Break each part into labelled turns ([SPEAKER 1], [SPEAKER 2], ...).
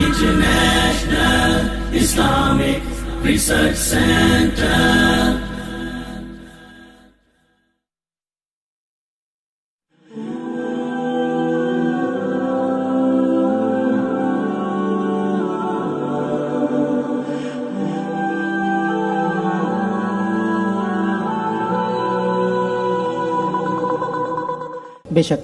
[SPEAKER 1] International Islamic Research Center.
[SPEAKER 2] बेशक,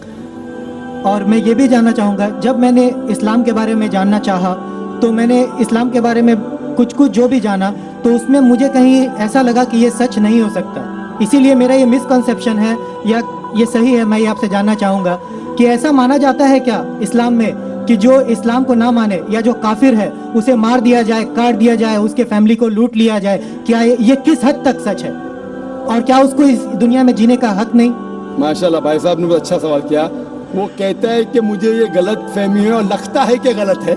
[SPEAKER 2] और मैं ये भी जानना चाहूँगा, जब मैंने इस्लाम के बारे में जानना चाहा तो मैंने इस्लाम के बारे में कुछ जो भी जाना तो उसमें मुझे कहीं ऐसा लगा कि ये सच नहीं हो सकता। इसीलिए मेरा ये मिसकंसेप्शन है या ये सही है, मैं ये आपसे जानना चाहूँगा कि ऐसा माना जाता है क्या इस्लाम में कि जो इस्लाम को ना माने या जो काफिर है उसे मार दिया जाए, काट दिया जाए, उसके फैमिली को लूट लिया जाए? क्या ये किस हद तक सच है और क्या उसको इस दुनिया में जीने का हक नहीं?
[SPEAKER 3] माशाल्लाह, भाई साहब ने बहुत अच्छा सवाल किया। वो कहता है कि मुझे ये गलत फहमी है और लगता है कि गलत है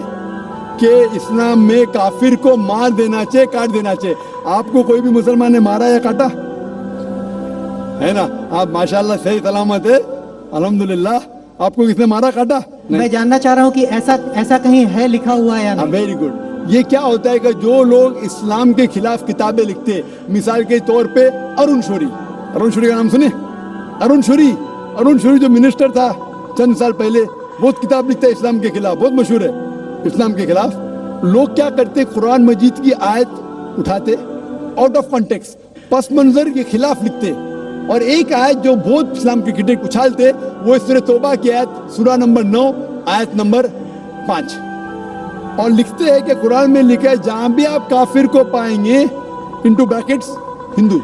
[SPEAKER 3] कि इस्लाम में काफिर को मार देना चाहिए, काट देना चाहिए। आपको कोई भी मुसलमान ने मारा या काटा है ना? आप माशाल्लाह सही सलामत है, अल्हम्दुलिल्लाह। आपको किसने मारा, काटा?
[SPEAKER 2] मैं जानना चाह रहा हूँ कि ऐसा कहीं है लिखा हुआ है या नहीं?
[SPEAKER 3] Very good. ये क्या होता है कि जो लोग इस्लाम के खिलाफ किताबें लिखते हैं, मिसाल के तौर पे अरुण शौरी का नाम सुने? अरुण शौरी जो मिनिस्टर था चंद साल पहले, बहुत किताब लिखता है इस्लाम के खिलाफ, बहुत मशहूर है इस्लाम के खिलाफ। लोग क्या करते, कुरान मजीद की आयत उठाते, आउट ऑफ कॉन्टेक्स्ट, पस मंजर के खिलाफ लिखते, और एक आयत जो बहुत इस्लाम के क्रिटिक उछालते, वो सूरह तौबा की आयत, सूरा नंबर 9 आयत नंबर 5, और लिखते हैं कि कुरान में लिखा है जहां भी आप काफिर को पाएंगे, इनटू ब्रैकेट्स हिंदू,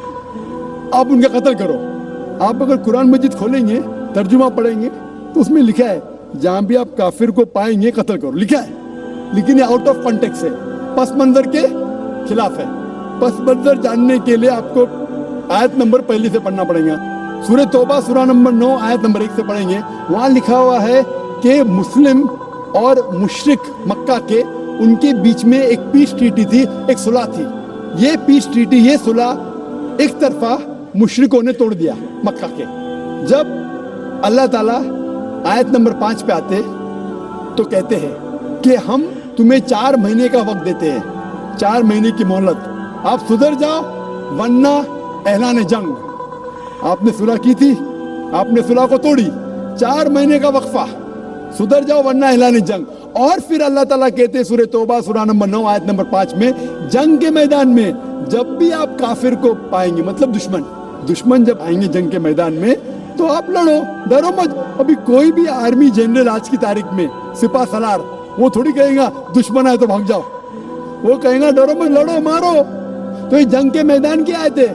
[SPEAKER 3] आप उनका कत्ल करो। आप अगर कुरान मजीद खोलेंगे, तर्जुमा पढ़ेंगे, तो उसमें लिखा है जहां भी आप काफिर को पाएंगे कत्ल करो, लिखा है। लेकिन ये आउट ऑफ कॉन्टेक्स्ट है, पस मंजर के खिलाफ है। पस मंजर जानने के लिए आपको आयत नंबर पहली से पढ़ना पड़ेगा। सूरह तौबा सूरा नंबर 9 आयत नंबर 1 से पढ़ेंगे। वहां लिखा हुआ है कि मुस्लिम और मुशरिक मक्का के, उनके बीच में एक पीस ट्रीटी थी, एक सुलह थी। ये पीस ट्रीटी, ये सुलह एक तरफा मुशरिकों ने तोड़ दिया मक्का के। जब अल्लाह ताला आयत नंबर 5 पे आते तो कहते हैं कि हम तुम्हें 4 महीने का वक्त देते हैं, 4 महीने की मोहलत, आप सुधर जाओ वरना ऐलान जंग। आपने सुलह की थी, आपने सुलह को तोड़ी, 4 महीने का वक्फा, सुधर जाओ वरना ऐलान जंग। और फिर अल्लाह ताला कहते हैं सूरह तौबा सूरा नंबर 9 आयत नंबर 5 में, जंग के मैदान में जब भी आप काफिर को पाएंगे, मतलब दुश्मन जब आएंगे जंग के मैदान में, तो आप लड़ो, डरो मत। अभी कोई भी आर्मी जनरल आज की तारीख में, सिपा सलार, वो थोड़ी कहेगा दुश्मन आए तो भाग जाओ, वो कहेगा डरो मत, लड़ो, मारो। तो ये जंग के मैदान की आयत है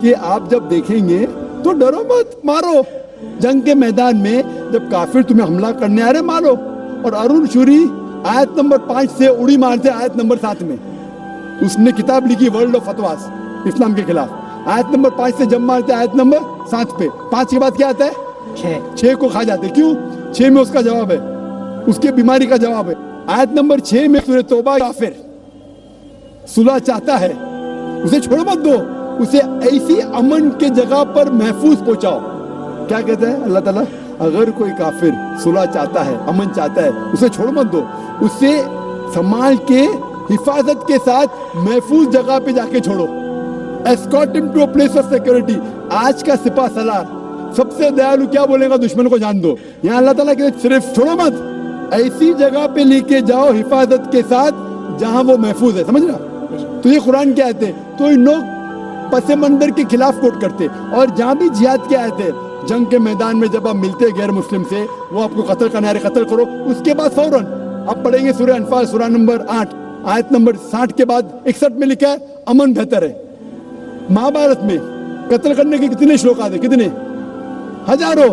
[SPEAKER 3] कि आप जब देखेंगे तो डरो मत, मारो। जंग के मैदान में जब काफिर तुम्हें हमला करने आ रहे, मारो। और अरुण शौरी आयत नंबर 5 से उड़ी मारते आयत नंबर 7 में। उसने किताब लिखी वर्ल्ड ऑफ फतवास इस्लाम के खिलाफ, आयत नंबर 5 से जब मारते आयत नंबर 7 पे। 5 के बाद क्या आता है? 6 को खा जाते। क्यों? 6 में उसका जवाब है, उसके बीमारी का जवाब है। आयत नंबर 6 में सूरह तौबा, काफिर सुलह चाहता है, उसे छोड़ मत दो, उसे ऐसी अमन के जगह पर महफूज पहुंचाओ। क्या कहता है अल्लाह ताला? अगर कोई काफिर सुलह चाहता है, अमन चाहता है, उसे छोड़ मत दो, उसे संभाल के हिफाजत के साथ महफूज जगह पे जाके छोड़ो। Escort him to a place of security. आज का सिपा सलार सबसे दयालु क्या बोलेगा? दुश्मन को जान दो। यहाँ अल्लाह ताला कहते सिर्फ छोड़ो मत, ऐसी जगह पे लेके जाओ हिफाजत के साथ जहां वो महफूज है। समझ रहा? तो ये कुरान क्या आयत है? तो इन लोग पसे मंदर के खिलाफ कोट करते, और जहां भी जिहाद की आयत है, जंग के मैदान में जब आप मिलते गैर मुस्लिम से, वो आपको कत्ल करने आ रहे, कत्ल करो। उसके बाद फौरन आप पढ़ेंगे सूरह अनफाल सूरा नंबर 8 आयत नंबर 60 के बाद 61 में लिखा है अमन बेहतर है। महाभारत में कत्ल करने के कितने श्लोक आते? कितने? हजारों,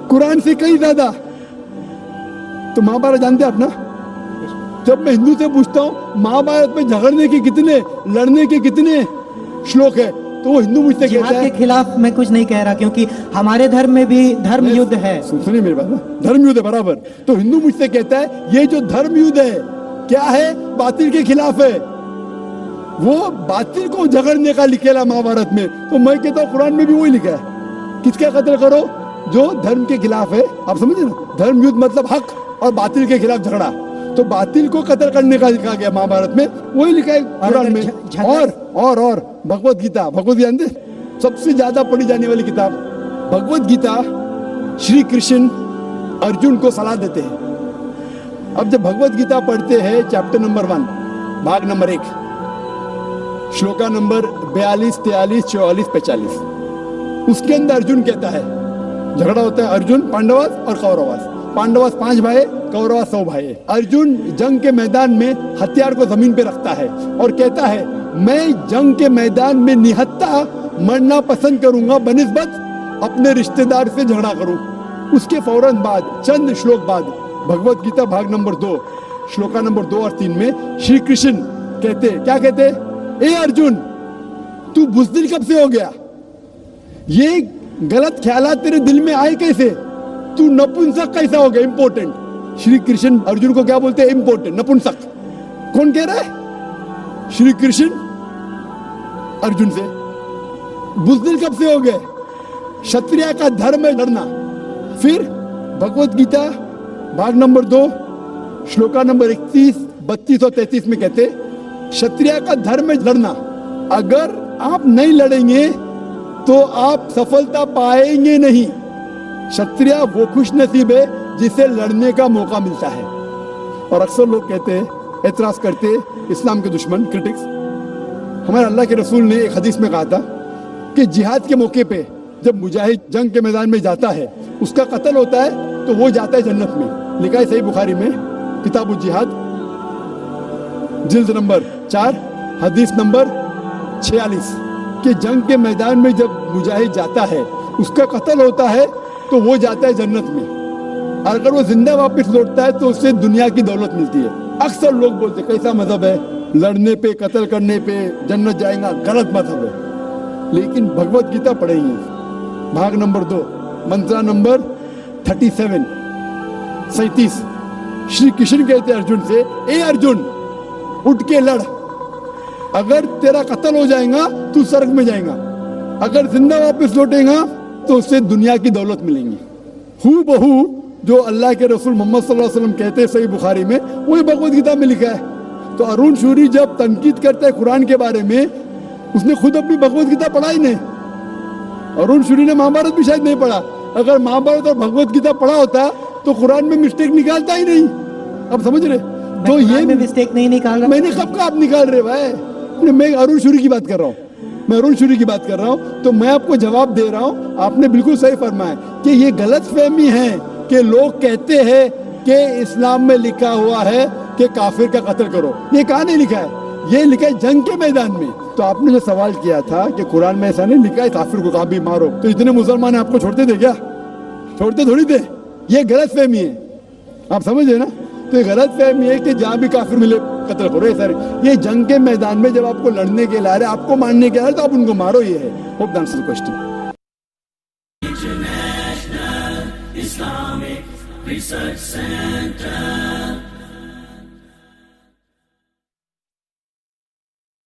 [SPEAKER 3] कुरान से कई ज्यादा। तो महाभारत जानते हैं आप ना? जब मैं हिंदू से पूछता हूँ महाभारत में झगड़ने के कितने, लड़ने के कितने श्लोक है, तो वो हिंदू मुझसे कहता है
[SPEAKER 2] के खिलाफ मैं कुछ नहीं कह रहा, क्योंकि हमारे धर्म में भी धर्म युद्ध है।
[SPEAKER 3] सुनिए मेरी बात ना, धर्म युद्ध है बराबर। तो हिंदू मुझसे कहता है ये जो धर्म युद्ध है क्या है? बातिल के खिलाफ है, वो बातिल को झगड़ने का लिखेला महाभारत में। तो मैं कहता हूँ कुरान में भी वही लिखा है, किसका कत्ल करो? जो धर्म के खिलाफ है। आप समझे ना? धर्म युद्ध मतलब हक और बातिल के खिलाफ झगड़ा। तो تو باطل کو قتل کرنے کا لکھا گیا مہابھارت میں, وہی لکھا ہے قرآن میں. اور بھگوت گیتا جانتے سب سے زیادہ پڑھی جانے والی کتاب بھگوت گیتا, شری کرشن ارجن کو صلاح دیتے ہیں. اب جب بھگوت گیتا پڑھتے ہیں چیپٹر نمبر 1 بھاگ نمبر 1 شلوکا نمبر 42, 43, 44, 45, اس کے اندر ارجن کہتا ہے, جھگڑا ہوتا ہے ارجن پانڈواس اور کورواس. پانڈواس 5 بھائی, کورواس 100 بھائی. ارجن جنگ کے میدان میں ہتھیار کو زمین پہ رکھتا ہے اور کہتا ہے میں جنگ کے میدان میں نہتا مرنا پسند کروں گا بنسبت اپنے رشتہ دار سے جھگڑا کروں. اس کے فوراً بعد چند شلوک بعد بھگوت گیتا بھاگ نمبر 2 شلوکا نمبر 2 اور 3 میں شری کرشن کہتے, کیا کہتے, اے ارجن تو بزدل کب سے ہو گیا, یہ غلط خیالات تیرے دل میں آئے کیسے, تو نپنسک کیسا ہو گیا. امپورٹنٹ, شری کرشن ارجن کو کیا بولتے ہیں, امپورٹنٹ, نپنسک. کون کہہ رہا ہے, شری کرشن ارجن سے. بزدل کب سے ہو گئے, شتریہ کا دھرم ہے لڑنا. پھر بھگوت گیتا بھاگ نمبر 2 شلوکا نمبر 31, 32 اور 33 میں کہتے شتریہ کا دھرم ہے لڑنا. اگر آپ نہیں لڑیں گے تو آپ سفلتا پائیں گے نہیں. شتریہ وہ خوش نصیب ہے جسے لڑنے کا موقع ملتا ہے. اور اکثر لوگ کہتے ہیں, اعتراض کرتے, اسلام کے دشمن کرٹکس, ہمارے اللہ کے رسول نے ایک حدیث میں کہا تھا کہ جہاد کے موقع پہ جب مجاہد جنگ کے میدان میں جاتا ہے, اس کا قتل ہوتا ہے تو وہ جاتا ہے جنت میں. لکھا ہے صحیح بخاری میں کتاب الجہاد جلد نمبر 4 حدیث نمبر 46 کہ جنگ کے میدان میں جب مجاہد جاتا ہے اس کا قتل ہوتا ہے تو وہ جاتا ہے جنت میں. اور اگر وہ زندہ واپس لوٹتا ہے تو اسے دنیا کی دولت ملتی ہے. اکثر لوگ بولتے کیسا مذہب ہے, لڑنے پہ قتل کرنے پہ جنت جائیں گا, غلط مذہب ہے. لیکن بھگوت گیتا پڑھیں گے بھاگ نمبر 2 منترا نمبر 37 شری کرشن کہتے ارجن سے, اے ارجن اٹھ کے لڑ. اگر تیرا قتل ہو جائے گا تو سرگ میں جائے گا, اگر زندہ واپس لوٹے گا تو اسے دنیا کی دولت ملیں گی. ہو بہو جو اللہ کے رسول محمد صلی اللہ علیہ وسلم کہتے ہیں صحیح بخاری میں, وہی بھگوت گیتا میں لکھا ہے. تو ارون شوری جب تنقید کرتا ہے قرآن کے بارے میں, اس نے خود اپنی بھگوت گیتا پڑھا ہی نہیں. ارون شوری نے مہابھارت بھی شاید نہیں پڑھا. اگر مہابھارت اور بھگوت گیتا پڑھا ہوتا تو قرآن میں مسٹیک نکالتا ہی نہیں. اب سمجھ رہے, تو یہ
[SPEAKER 2] مسٹیک نہیں نکال رہا,
[SPEAKER 3] میں نے کب کا آپ نکال رہے بھائی, میں ارون شوری کی بات کر رہا ہوں, میں ارون شوری کی بات کر رہا ہوں. تو میں آپ کو جواب دے رہا ہوں, آپ نے بالکل صحیح فرمایا کہ یہ غلط فہمی ہے کہ لوگ کہتے ہیں کہ اسلام میں لکھا ہوا ہے کہ کافر کا قتل کرو. یہ کہاں نہیں لکھا ہے, یہ لکھا ہے جنگ کے میدان میں. تو آپ نے جو سوال کیا تھا کہ قرآن میں ایسا نہیں لکھا ہے کافر کو کہاں بھی مارو, تو اتنے مسلمان آپ کو چھوڑتے تھے کیا, چھوڑتے تھوڑی تھے. یہ غلط فہمی ہے, آپ سمجھ رہے نا. تو یہ غلط فہمی ہے کہ جہاں بھی کافر ملے قتل کرو. یہ سارے یہ جنگ کے میدان میں جب آپ کو لڑنے کے لا رہے, آپ کو مارنے کے لا رہے, تو آپ ان کو مارو. یہ ہے. Hope the answer the question.
[SPEAKER 1] International Islamic Research Center.